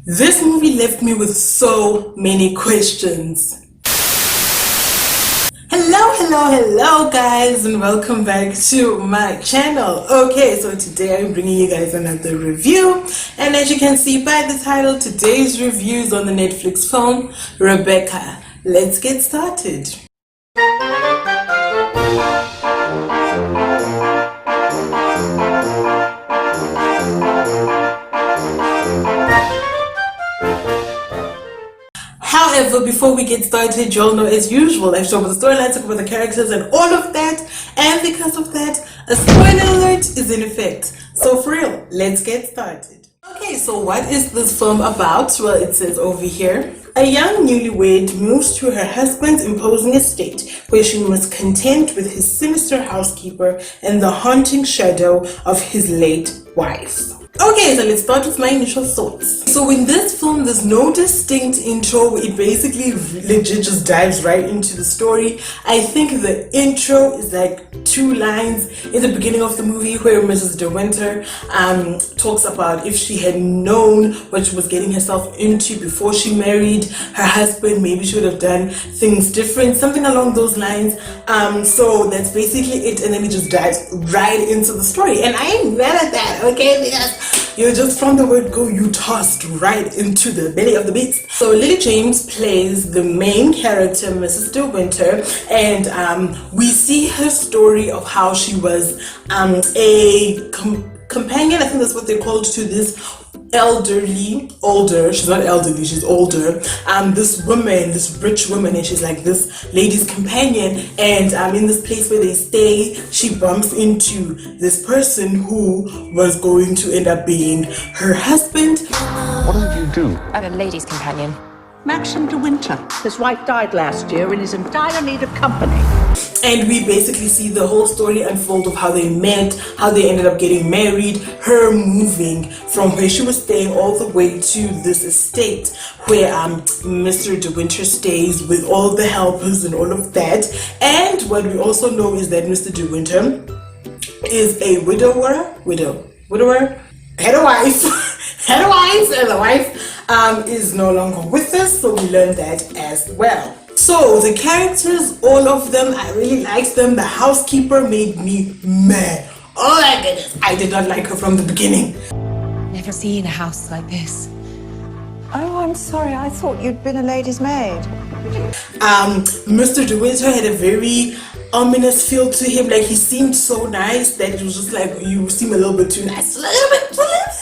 This movie left me with so many questions. Hello guys, and welcome back to my channel. Okay, so today I'm bringing you guys another review, and as you can see by the title, today's review is on the Netflix film Rebecca. Let's get started. However, before we get started, you'll know as usual, I've talked about the storyline, talked about the characters and all of that, and because of that, a spoiler alert is in effect. So for real, let's get started. Okay, so what is this film about? Well, it says over here, a young newlywed moves to her husband's imposing estate where she must contend with his sinister housekeeper and the haunting shadow of his late wife. Okay, so let's start with my initial thoughts. So in this film, there's no distinct intro. It basically legit just dives right into the story. I think the intro is like 2 lines in the beginning of the movie where Mrs. De Winter talks about if she had known what she was getting herself into before she married her husband, maybe she would have done things different, something along those lines. So that's basically it, and then it just dives right into the story. And I ain't mad at that, okay? Because you're just from the word go, you tossed right into the belly of the beast. So Lily James plays the main character, Mrs. De Winter, and we see her story of how she was a companion, I think that's what they're called, to this older, she's not elderly, she's older, this woman, this rich woman, and she's like this lady's companion, and in this place where they stay, she bumps into this person who was going to end up being her husband. What did you do? I'm a lady's companion. Maxim De Winter. His wife died last year and is in dire need of company. And we basically see the whole story unfold of how they met, how they ended up getting married, her moving from where she was staying all the way to this estate where Mr. De Winter stays with all the helpers and all of that. And what we also know is that Mr. De Winter is a widower, had a wife, and the wife is no longer with us, so we learned that as well. So the characters, all of them, I really liked them. The housekeeper made me mad. Oh my goodness, I did not like her from the beginning. Never seen a house like this. Oh, I'm sorry. I thought you'd been a lady's maid. Mr. De Winter had a very ominous feel to him. Like, he seemed so nice that it was just like, you seem a little bit too nice. A little bit too nice.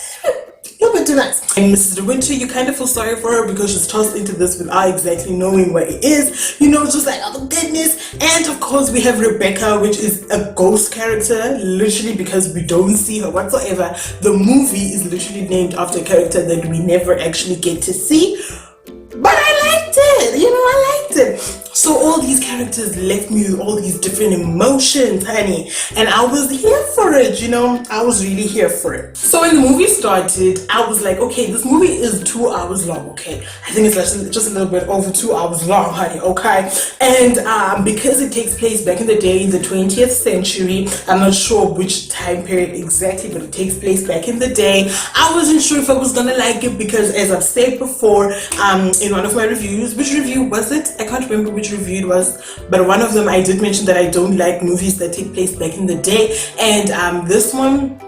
And Mrs. De Winter, you kind of feel sorry for her because she's tossed into this without exactly knowing what it is. You know, just like, oh goodness. And of course we have Rebecca, which is a ghost character, literally, because we don't see her whatsoever. The movie is literally named after a character that we never actually get to see. But I liked it, I liked it. So all these characters left me with all these different emotions, honey. And I was here for it, I was really here for it. So when the movie started, I was like, okay, this movie is 2 hours long, okay? I think it's just a little bit over 2 hours long, honey, okay? And because it takes place back in the day, in the 20th century, I'm not sure which time period exactly, but it takes place back in the day. I wasn't sure if I was gonna like it because, as I've said before, in one of my reviews, which review was it? I can't remember which review it was, but one of them I did mention that I don't like movies that take place back in the day, and this one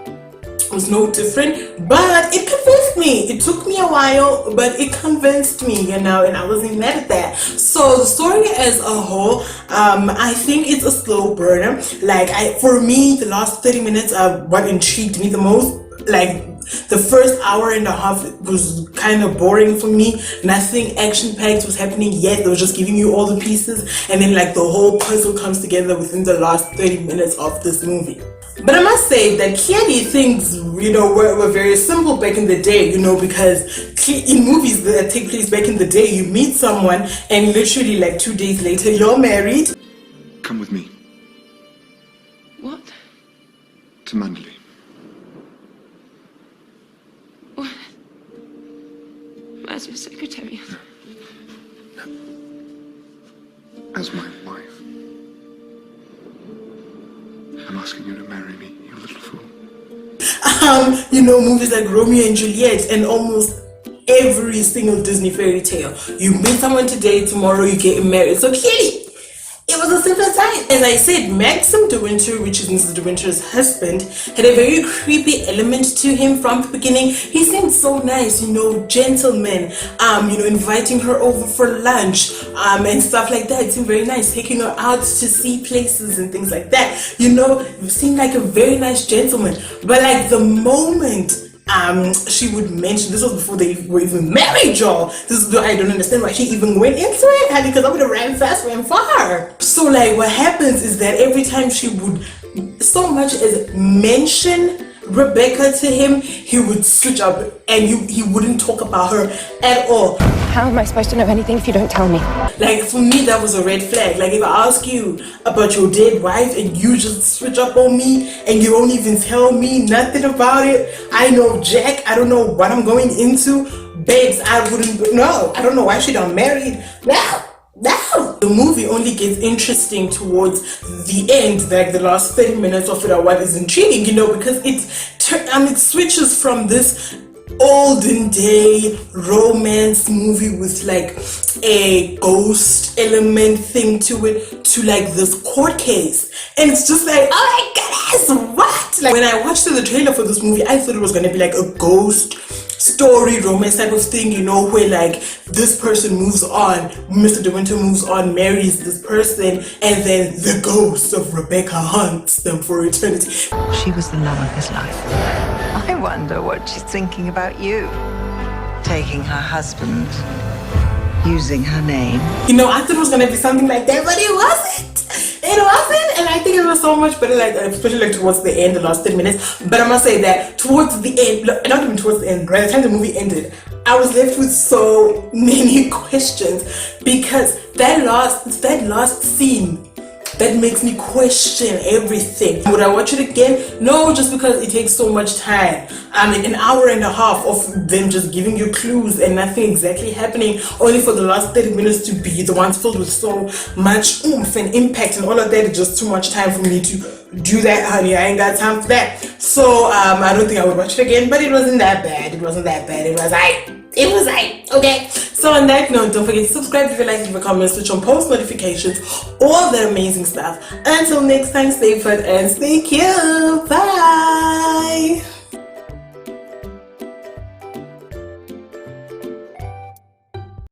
was no different, but it convinced me. It took me a while, but it convinced me, and I wasn't mad at that. So the story as a whole, I think it's a slow burner. Like, for me, the last 30 minutes are what intrigued me the most. Like, the first hour and a half was kind of boring for me. Nothing action-packed was happening yet. They were just giving you all the pieces, and then like the whole puzzle comes together within the last 30 minutes of this movie. But I must say that clearly things, were very simple back in the day, because in movies that take place back in the day, you meet someone and literally like 2 days later, you're married. Come with me. What? To Mandalay. What? As your secretary. No. As my wife. I'm asking you to marry me, you little fool. Movies like Romeo and Juliet, and almost every single Disney fairy tale. You meet someone today, tomorrow you get married. So clearly, it was a simple time. As I said, Maxim de Winter, which is Mrs. de Winter's husband, had a very creepy element to him from the beginning. He seemed so nice, you know, gentleman, inviting her over for lunch, and stuff like that. It seemed very nice, taking her out to see places and things like that. You know, it seemed like a very nice gentleman. But like the moment she would mention, this was before they were even married, y'all. This is I don't understand why she even went into it, honey, because I would have ran fast, ran far. So like what happens is that every time she would so much as mention Rebecca to him, he would switch up and he wouldn't talk about her at all. How am I supposed to know anything if you don't tell me? Like for me, that was a red flag. Like if I ask you about your dead wife and you just switch up on me and you don't even tell me nothing about it, I know Jack, I don't know what I'm going into. Babes, I wouldn't know. I don't know why she got married. No. The movie only gets interesting towards the end, like the last 30 minutes of it are what is intriguing, you know, because it switches from this olden day romance movie with like a ghost element thing to it to like this court case, and it's just like, oh my goodness, what? Like when I watched the trailer for this movie, I thought it was gonna be like a ghost story romance type of thing, you know, where like this person moves on, Mr. De Winter moves on, marries this person, and then the ghost of Rebecca haunts them for eternity. She was the love of his life. I wonder what she's thinking about you. Taking her husband, using her name. You know, I thought it was gonna be something like that, but it wasn't. It wasn't, and I think it was so much better, like especially like towards the end, the last 10 minutes. But I must say that towards the end, not even towards the end, by the time the movie ended, I was left with so many questions, because that last scene, that makes me question everything. Would I watch it again? No, just because it takes so much time. I mean, an hour and a half of them just giving you clues and nothing exactly happening, only for the last 30 minutes to be the ones filled with so much oomph and impact and all of that. Is just too much time for me to do that, honey. I ain't got time for that. So I don't think I would watch it again, but it wasn't that bad. It wasn't that bad. It was like, okay. So on that note, don't forget to subscribe, leave a like, leave a comment, switch on post notifications, all that amazing stuff. Until next time, stay put and stay cute. Bye.